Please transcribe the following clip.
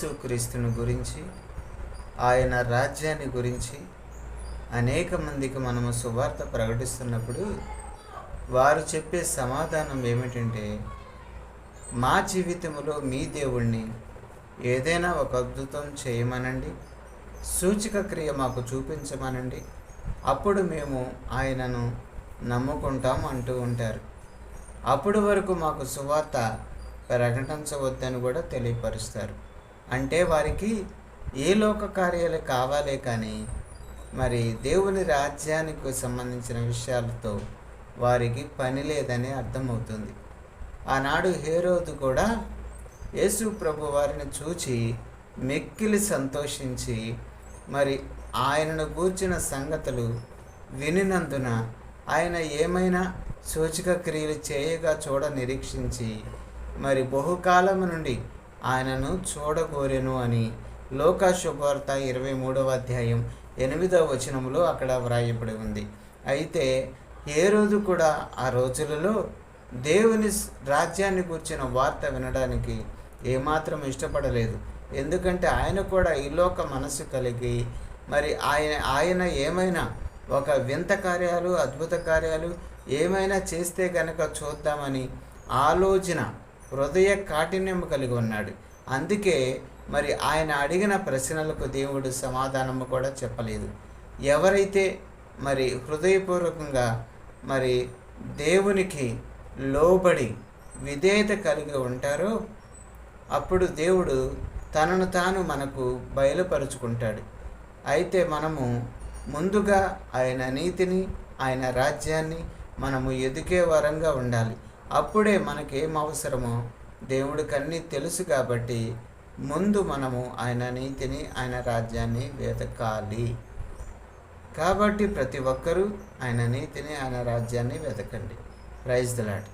యేసుక్రీస్తుని గురించి, ఆయన రాజ్యాన్ని గురించి అనేక మందికి మనము సువార్త ప్రకటిస్తున్నప్పుడు వారు చెప్పే సమాధానం ఏమిటంటే, మా జీవితంలో మీ దేవుణ్ణి ఏదైనా ఒక అద్భుతం చేయమనండి, సూచక క్రియ మాకు చూపించమనండి, అప్పుడు మేము ఆయనను నమ్ముకుంటాం అంటూ ఉంటారు. అప్పటి వరకు మాకు సువార్త ప్రకటించవద్దని కూడా తెలియపరుస్తారు. అంటే వారికి ఏ లోక కార్యాలు కావాలే కానీ మరి దేవుని రాజ్యానికి సంబంధించిన విషయాలతో వారికి పని లేదని అర్థమవుతుంది. ఆనాడు హేరోదు కూడా యేసు ప్రభు వారిని చూచి మిక్కిలి సంతోషించి మరి ఆయనను గూర్చిన సంగతులు వినినందున ఆయన ఏమైనా సూచక క్రియలు చేయగా చూడ నిరీక్షించి మరి బహుకాలము నుండి ఆయనను చూడగోరెను అని లోకా శుభవార్త 23వ అధ్యాయం 8వ వచనంలో అక్కడ వ్రాయబడి ఉంది. అయితే ఏ రోజు కూడా ఆ రోజులలో దేవుని రాజ్యాన్ని కూర్చిన వార్త వినడానికి ఏమాత్రం ఇష్టపడలేదు. ఎందుకంటే ఆయన కూడా ఈ లోక మనసు కలిగి మరి ఆయన ఏమైనా ఒక వింత కార్యాలు అద్భుత కార్యాలు ఏమైనా చేస్తే గనక చూద్దామని ఆలోచన హృదయ కాఠిన్యం కలిగి ఉన్నాడు. అందుకే మరి ఆయన అడిగిన ప్రశ్నలకు దేవుడు సమాధానము కూడా చెప్పలేదు. ఎవరైతే మరి హృదయపూర్వకంగా మరి దేవునికి లోబడి విధేయత కలిగి ఉంటారో అప్పుడు దేవుడు తనను తాను మనకు బయలుపరుచుకుంటాడు. అయితే మనము ముందుగా ఆయన నీతిని ఆయన రాజ్యాన్ని మనము ఎదిగే వరంగా ఉండాలి. అప్పుడే మనకేం అవసరమో దేవుడికి అన్నీ తెలుసు. కాబట్టి ముందు మనము ఆయన నీతిని ఆయన రాజ్యాన్ని వెతకాలి. కాబట్టి ప్రతి ఒక్కరూ ఆయన నీతిని ఆయన రాజ్యాన్ని వెతకండి. Praise the lord.